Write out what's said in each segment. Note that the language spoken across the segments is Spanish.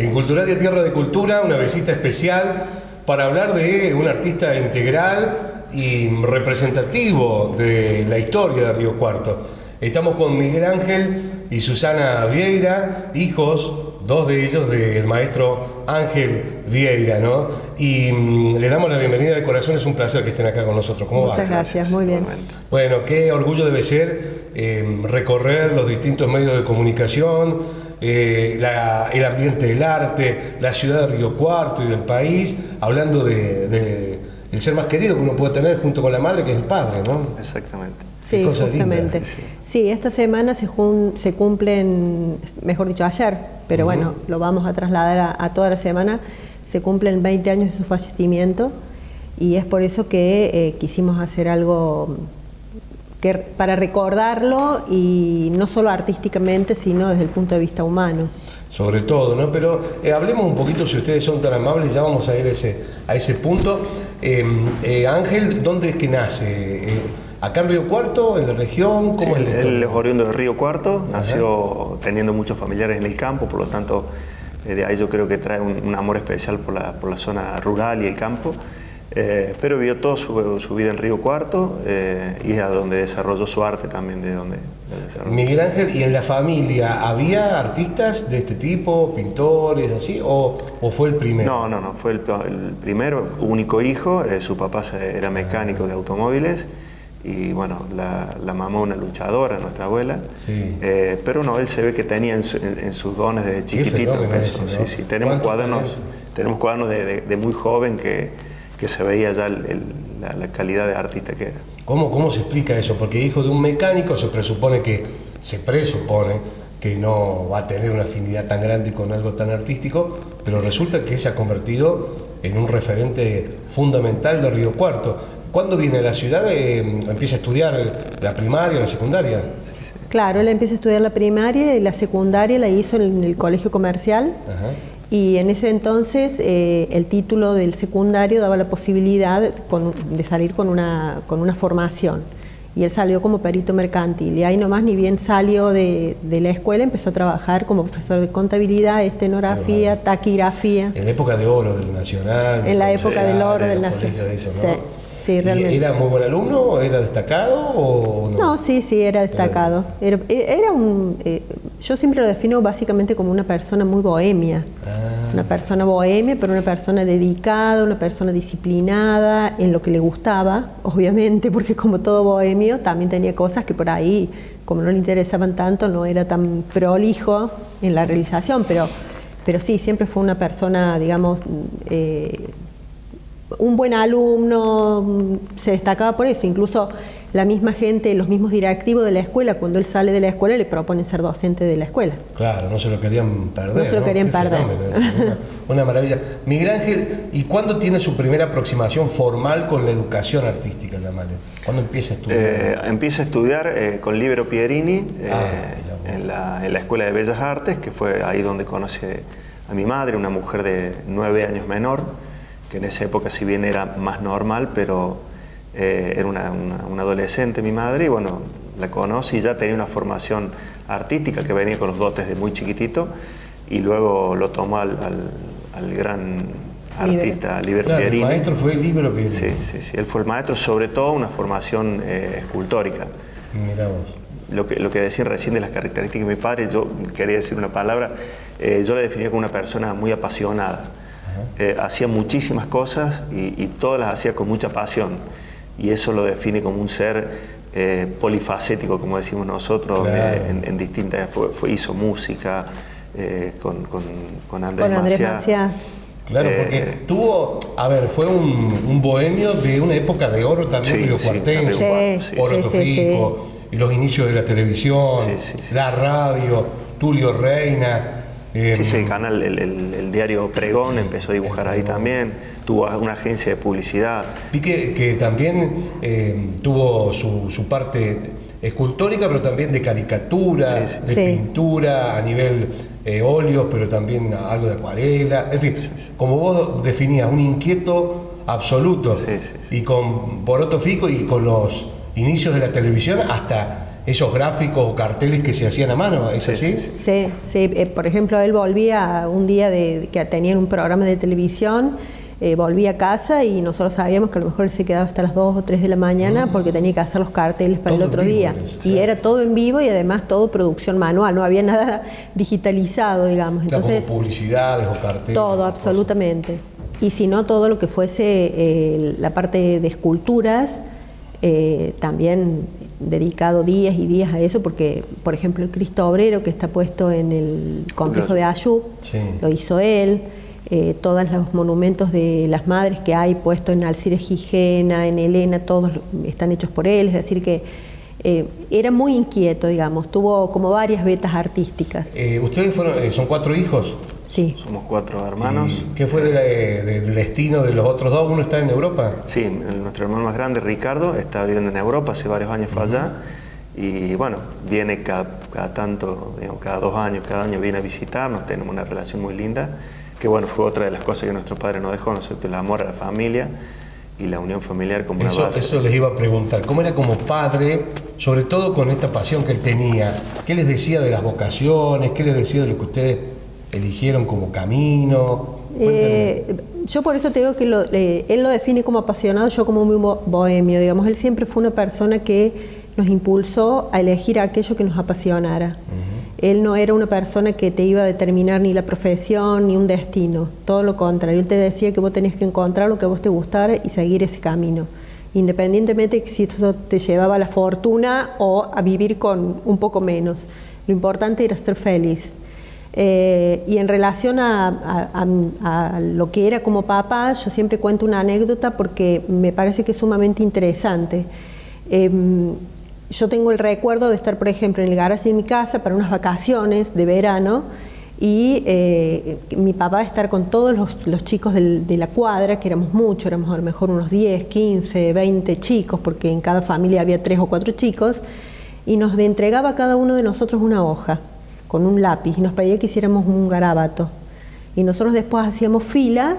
En Culturalia Tierra de Cultura, una visita especial para hablar de un artista integral y representativo de la historia de Río Cuarto. Estamos con Miguel Ángel y Susana Vieira, hijos, dos de ellos del maestro Ángel Vieira, ¿no? Y le damos la bienvenida de corazón, es un placer que estén acá con nosotros. ¿Cómo va? Muchas gracias, muy bien. Bueno, qué orgullo debe ser recorrer los distintos medios de comunicación, el ambiente del arte, la ciudad de Río Cuarto y del país, hablando de el ser más querido que uno puede tener junto con la madre, que es el padre, ¿no? Exactamente. Sí, justamente. Sí, esta semana se cumplen, mejor dicho, ayer, pero bueno, lo vamos a trasladar a toda la semana, se cumplen 20 años de su fallecimiento y es por eso que quisimos hacer algo para recordarlo y no solo artísticamente, sino desde el punto de vista humano. Sobre todo, ¿no? Pero hablemos un poquito, si ustedes son tan amables, ya vamos a ir a ese punto. Ángel, ¿dónde es que nace? ¿Acá en Río Cuarto, en la región? ¿Cómo es la historia? Él es oriundo de Río Cuarto, nació teniendo muchos familiares en el campo, por lo tanto, de ahí yo creo que trae un amor especial por la zona rural y el campo. Pero vivió toda su vida en Río Cuarto y es a donde desarrolló su arte también, de donde desarrolló. Miguel Ángel, ¿y en la familia había artistas de este tipo, pintores, así, o fue el primero? No, fue el primero, único hijo, su papá era mecánico de automóviles y bueno, la mamá una luchadora, nuestra abuela, sí. Pero no, él se ve que tenía en sus dones desde chiquitito. Eso, ¿no? Sí, tenemos cuadernos de muy joven que se veía ya la calidad de artista que era. ¿Cómo se explica eso? Porque hijo de un mecánico se presupone que no va a tener una afinidad tan grande con algo tan artístico, pero resulta que se ha convertido en un referente fundamental de Río Cuarto. ¿Cuándo viene a la ciudad? ¿Empieza a estudiar la primaria, la secundaria? Claro, él empieza a estudiar la primaria y la secundaria la hizo en el colegio comercial. Ajá. Y en ese entonces el título del secundario daba la posibilidad de salir con una formación. Y él salió como perito mercantil. Y ahí nomás, ni bien salió de la escuela, empezó a trabajar como profesor de contabilidad, estenografía, taquigrafía. En la época de oro del Nacional. En la época del oro del Nacional. Sí, realmente. ¿Era muy buen alumno? ¿Era destacado o no? No, sí, era destacado. Yo siempre lo defino básicamente como una persona muy bohemia. Una persona bohemia, pero una persona dedicada, una persona disciplinada en lo que le gustaba, obviamente, porque como todo bohemio también tenía cosas que por ahí, como no le interesaban tanto, no era tan prolijo en la realización, pero sí, siempre fue una persona, digamos, un buen alumno, se destacaba por eso. Incluso la misma gente, los mismos directivos de la escuela, cuando él sale de la escuela, le proponen ser docente de la escuela. Claro, no se lo querían perder. No se lo querían perder. Una maravilla. Miguel Ángel, ¿y cuándo tiene su primera aproximación formal con la educación artística, llamale? ¿Cuándo empieza a estudiar? Empieza a estudiar con Libero Pierini en la Escuela de Bellas Artes, que fue ahí donde conoce a mi madre, una mujer de 9 años menor, que en esa época, si bien era más normal, pero era una adolescente mi madre, y bueno, la conocí y ya tenía una formación artística que venía con los dotes de muy chiquitito, y luego lo tomó al gran artista Libero Pierini. El maestro fue Libero Pierini. Sí, él fue el maestro, sobre todo una formación escultórica. Mirá vos. Lo que decía recién de las características de mi padre, yo quería decir una palabra, yo la definía como una persona muy apasionada. Hacía muchísimas cosas y todas las hacía con mucha pasión, y eso lo define como un ser polifacético, como decimos nosotros. Claro. En distintas, hizo música con Andrés Maciá. Claro, porque fue un bohemio de una época de oro también, riocuartense, Oro Tofico, y los inicios de la televisión, la radio, Tulio Reina. El canal, el diario Pregón empezó a dibujar ahí también, tuvo una agencia de publicidad. Vi que también tuvo su parte escultórica, pero también de caricatura, de pintura a nivel óleos, pero también algo de acuarela, en fin, como vos definías, un inquieto absoluto. Y con Poroto Fico y con los inicios de la televisión hasta esos gráficos o carteles que se hacían a mano, ¿es así? Sí, sí. Por ejemplo, él volvía un día que tenían un programa de televisión, volvía a casa y nosotros sabíamos que a lo mejor él se quedaba hasta las 2 o 3 de la mañana porque tenía que hacer los carteles para el otro día. Y era todo en vivo y además todo producción manual, no había nada digitalizado, digamos. Entonces, como publicidades o carteles. Todo, absolutamente. Y si no, todo lo que fuese la parte de esculturas, también dedicado días y días a eso, porque, por ejemplo, el Cristo Obrero que está puesto en el complejo de Ayub, lo hizo él. Todos los monumentos de las madres que hay puesto en Alcira Gijena, en Elena, todos están hechos por él, es decir que era muy inquieto, digamos, tuvo como varias vetas artísticas. ¿Ustedes son 4 hijos? Sí. Somos 4 hermanos. ¿Y qué fue del destino de los otros 2? ¿Uno está en Europa? Sí, nuestro hermano más grande, Ricardo, está viviendo en Europa, hace varios años fue allá. Y bueno, viene cada tanto, digamos, cada 2 años, cada año viene a visitarnos, tenemos una relación muy linda. Que bueno, fue otra de las cosas que nuestro padre nos dejó, ¿no es cierto? El amor a la familia y la unión familiar como una base. Eso les iba a preguntar, ¿cómo era como padre, sobre todo con esta pasión que él tenía? ¿Qué les decía de las vocaciones? ¿Qué les decía de lo que ustedes eligieron como camino? Yo por eso te digo que él lo define como apasionado, yo como muy bohemio, digamos. Él siempre fue una persona que nos impulsó a elegir aquello que nos apasionara. Él no era una persona que te iba a determinar ni la profesión ni un destino, todo lo contrario. Él te decía que vos tenías que encontrar lo que a vos te gustara y seguir ese camino, independientemente de si eso te llevaba a la fortuna o a vivir con un poco menos. Lo importante era ser feliz. Y en relación a lo que era como papá, yo siempre cuento una anécdota porque me parece que es sumamente interesante. Yo tengo el recuerdo de estar, por ejemplo, en el garaje de mi casa para unas vacaciones de verano y mi papá estar con todos los chicos de la cuadra, que éramos muchos, éramos a lo mejor unos 10, 15, 20 chicos, porque en cada familia había 3 o 4 chicos, y nos entregaba a cada uno de nosotros una hoja con un lápiz y nos pedía que hiciéramos un garabato. Y nosotros después hacíamos fila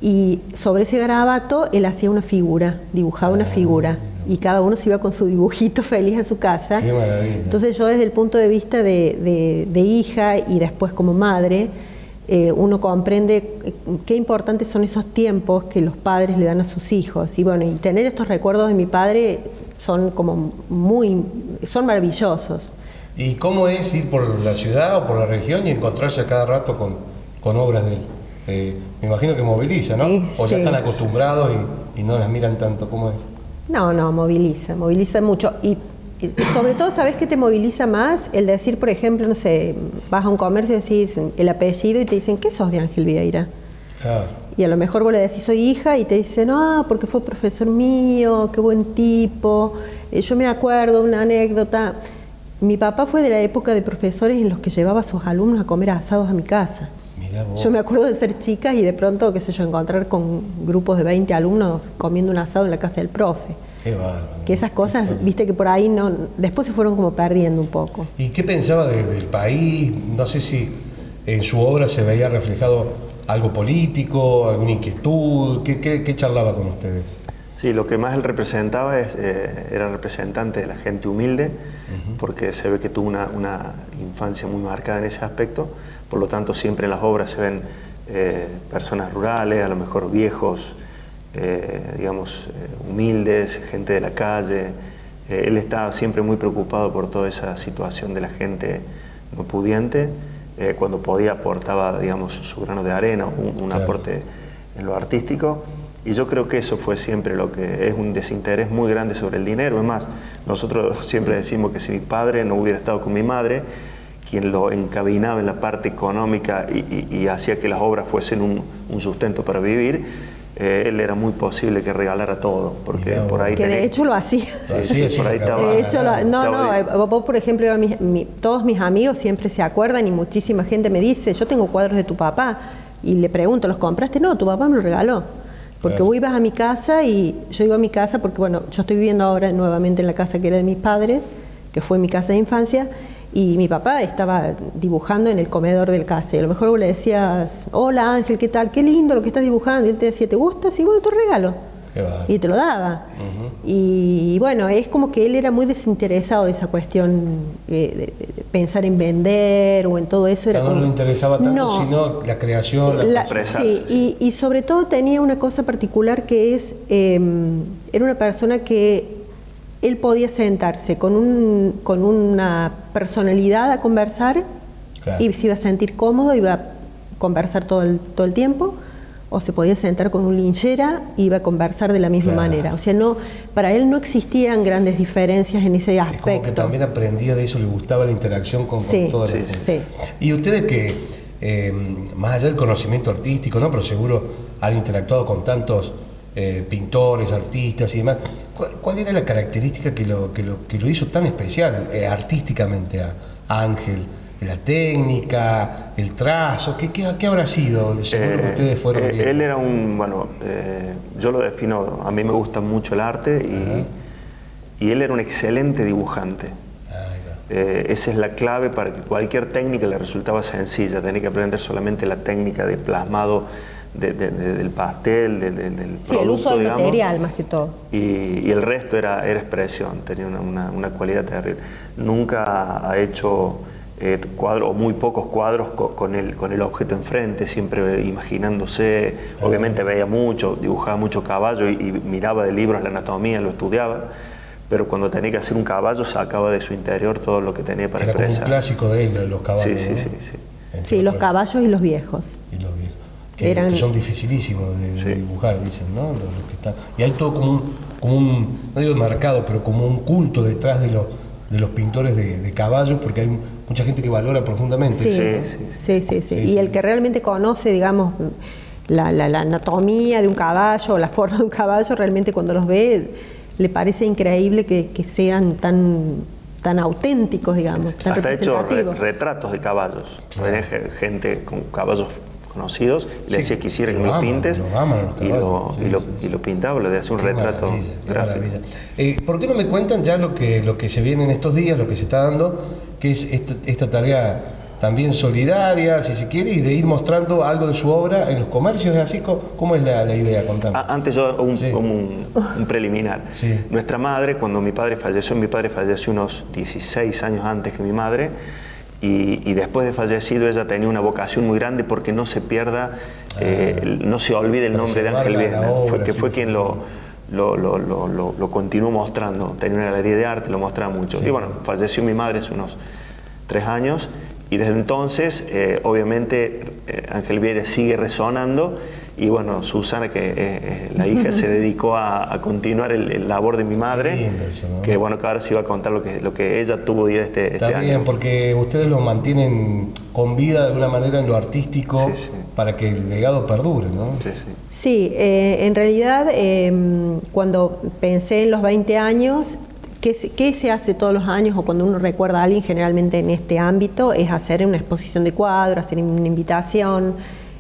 y sobre ese garabato él hacía una figura, dibujaba una figura. Y cada uno se iba con su dibujito feliz a su casa. Qué maravilla. Entonces yo desde el punto de vista de hija y después como madre, uno comprende qué importantes son esos tiempos que los padres le dan a sus hijos. Y bueno, y tener estos recuerdos de mi padre son como son maravillosos. ¿Y cómo es ir por la ciudad o por la región y encontrarse a cada rato con obras de él? Me imagino que moviliza, ¿no? O ya están acostumbrados y no las miran tanto. ¿Cómo es? No, moviliza mucho. Y sobre todo, ¿sabes qué te moviliza más? El decir, por ejemplo, no sé, vas a un comercio y decís el apellido y te dicen, ¿qué sos de Ángel Vieira? Claro. Y a lo mejor vos le decís, soy hija, y te dicen, no, porque fue profesor mío, qué buen tipo. Yo me acuerdo una anécdota. Mi papá fue de la época de profesores en los que llevaba a sus alumnos a comer asados a mi casa. Yo me acuerdo de ser chica y de pronto, qué sé yo, encontrar con grupos de 20 alumnos comiendo un asado en la casa del profe. Qué bárbaro. Que esas cosas, viste que por ahí después se fueron como perdiendo un poco. ¿Y qué pensaba del país? No sé si en su obra se veía reflejado algo político, alguna inquietud. ¿Qué charlaba con ustedes? Sí, lo que más él representaba era representante de la gente humilde, porque se ve que tuvo una infancia muy marcada en ese aspecto. Por lo tanto, siempre en las obras se ven personas rurales, a lo mejor viejos, digamos, humildes, gente de la calle. Él estaba siempre muy preocupado por toda esa situación de la gente no pudiente. Cuando podía aportaba, digamos, su grano de arena, un aporte en lo artístico. Y yo creo que eso fue siempre lo que es un desinterés muy grande sobre el dinero. Es más, nosotros siempre decimos que si mi padre no hubiera estado con mi madre, quien lo encaminaba en la parte económica y hacía que las obras fuesen un sustento para vivir, él era muy posible que regalara todo, porque por ahí que de hecho lo hacía. Sí, por ahí estaba, de hecho, vos por ejemplo, todos mis amigos siempre se acuerdan y muchísima gente me dice, yo tengo cuadros de tu papá, y le pregunto, ¿los compraste? No, tu papá me los regaló. Porque vos ibas a mi casa y yo iba a mi casa porque, bueno, yo estoy viviendo ahora nuevamente en la casa que era de mis padres, que fue mi casa de infancia, y mi papá estaba dibujando en el comedor del casa. Y a lo mejor vos le decías, hola Ángel, ¿qué tal? Qué lindo lo que estás dibujando. Y él te decía, ¿te gusta? Sí, bueno, tu regalo. y te lo daba. Y bueno, es como que él era muy desinteresado de esa cuestión de pensar en vender o en todo eso. Era no le interesaba tanto, sino la creación, sí, y sobre todo tenía una cosa particular que es, era una persona que él podía sentarse con una personalidad a conversar, y se iba a sentir cómodo, iba a conversar todo el tiempo, o se podía sentar con un linchera y iba a conversar de la misma manera. O sea, para él no existían grandes diferencias en ese aspecto. Es como que también aprendía de eso, le gustaba la interacción con toda la gente. Sí. Y ustedes que, más allá del conocimiento artístico, ¿no? Pero seguro han interactuado con tantos pintores, artistas y demás. ¿Cuál era la característica que lo hizo tan especial artísticamente a Ángel? La técnica, el trazo, ¿qué habrá sido? Seguro que ustedes fueron bien. Él era yo lo defino, a mí me gusta mucho el arte y él era un excelente dibujante. Esa es la clave para que cualquier técnica le resultaba sencilla. Tenía que aprender solamente la técnica de plasmado del pastel, del producto, el uso del digamos, material más que todo. Y el resto era expresión, tenía una cualidad terrible. Nunca ha hecho cuadros, o muy pocos cuadros con el objeto enfrente, siempre imaginándose. Obviamente veía mucho, dibujaba mucho caballo y miraba de libros la anatomía, lo estudiaba, pero cuando tenía que hacer un caballo sacaba de su interior todo lo que tenía para expresar. Era como un clásico de él, los caballos. Sí, los caballos y los viejos. Que son dificilísimos de dibujar, dicen, ¿no? Los que están. Y hay todo como un, no digo marcado, pero como un culto detrás de los pintores de caballos, porque hay mucha gente que valora profundamente. Sí. Y el que realmente conoce, digamos, la anatomía de un caballo o la forma de un caballo, realmente cuando los ve le parece increíble que sean tan auténticos, digamos, tan hasta representativos. Hecho retratos de caballos. Hay gente con caballos conocidos, le decía que quisiera que me lo pintes, y lo pintaba, le hacía un retrato gráfico. ¿Por qué no me cuentan ya lo que se viene en estos días, lo que se está dando, que es esta tarea también solidaria, si se quiere, y de ir mostrando algo de su obra en los comercios? ¿Es así? ¿Cómo es la idea? Contame. Antes yo, un preliminar. Nuestra madre, cuando mi padre falleció unos 16 años antes que mi madre, y después de fallecido ella tenía una vocación muy grande porque no se pierda, no se olvide el nombre de Ángel Viedma, fue quien lo continuó mostrando. Tenía una galería de arte, lo mostraba mucho. Y bueno, falleció mi madre hace unos 3 años, y desde entonces obviamente Ángel Viedma sigue resonando. Y bueno, Susana, que la hija, se dedicó a continuar el labor de mi madre, eso, ¿no? Que bueno, que ahora sí va a contar lo que ella tuvo este año. Está bien, porque ustedes lo mantienen con vida de alguna manera en lo artístico, para que el legado perdure, ¿no? Sí, en realidad cuando pensé en los 20 años, ¿qué se hace todos los años o cuando uno recuerda a alguien generalmente en este ámbito? Es hacer una exposición de cuadros, hacer una invitación,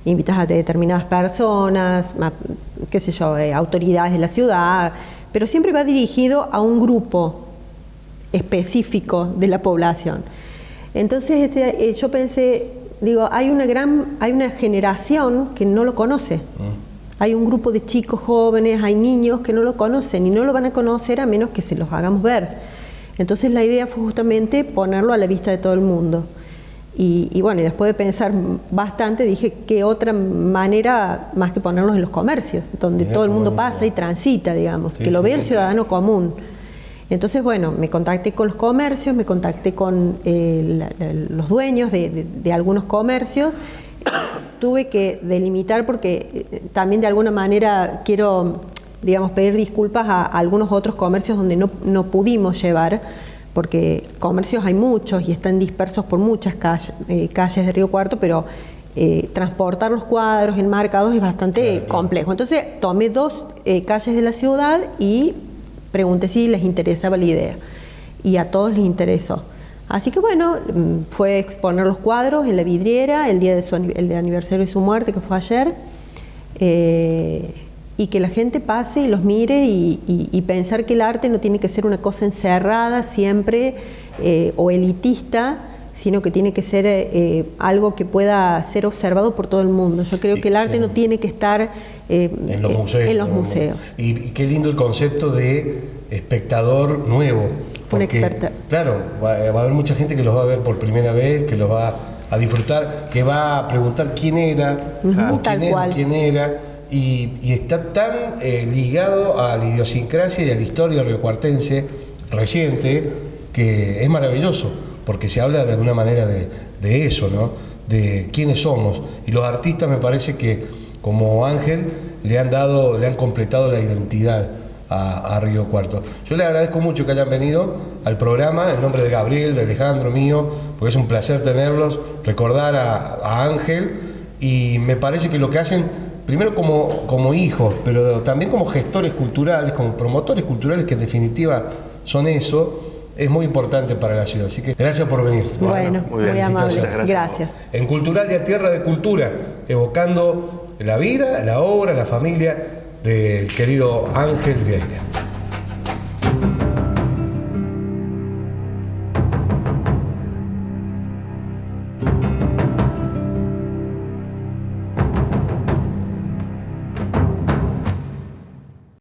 invitas a determinadas personas, qué sé yo, autoridades de la ciudad, pero siempre va dirigido a un grupo específico de la población. Entonces yo pensé, digo, hay una generación que no lo conoce. Hay un grupo de chicos jóvenes, hay niños que no lo conocen y no lo van a conocer a menos que se los hagamos ver. Entonces la idea fue justamente ponerlo a la vista de todo el mundo. Y bueno, y después de pensar bastante dije qué otra manera más que ponerlos en los comercios, donde todo el mundo pasa y transita, digamos, que lo vea el ciudadano común. Entonces, bueno, me contacté con los comercios, me contacté con los dueños de algunos comercios. Tuve que delimitar porque también de alguna manera quiero, digamos, pedir disculpas a algunos otros comercios donde no pudimos llevar, porque comercios hay muchos y están dispersos por muchas calles de Río Cuarto, pero transportar los cuadros enmarcados es bastante complejo. Entonces tomé 2 calles de la ciudad y pregunté si les interesaba la idea, y a todos les interesó. Así que bueno, fue exponer los cuadros en la vidriera el día el aniversario de su muerte, que fue ayer, y que la gente pase y los mire y pensar que el arte no tiene que ser una cosa encerrada siempre o elitista, sino que tiene que ser algo que pueda ser observado por todo el mundo. Yo creo que el arte no tiene que estar en los museos. Y qué lindo el concepto de espectador nuevo. Un experto. Claro, va a haber mucha gente que los va a ver por primera vez, que los va a disfrutar, que va a preguntar quién era, o quién era, y está tan ligado a la idiosincrasia y a la historia riocuartense reciente, que es maravilloso, porque se habla de alguna manera de eso, ¿no? De quiénes somos. Y los artistas, me parece que, como Ángel, le han completado la identidad a Río Cuarto. Yo les agradezco mucho que hayan venido al programa, en nombre de Gabriel, de Alejandro, mío, porque es un placer tenerlos, recordar a Ángel, y me parece que lo que hacen, primero como hijos, pero también como gestores culturales, como promotores culturales, que en definitiva son eso, es muy importante para la ciudad. Así que gracias por venir. Bueno, muy amable. Gracias. En Culturalia, Tierra de Cultura, evocando la vida, la obra, la familia del querido Ángel Vieira.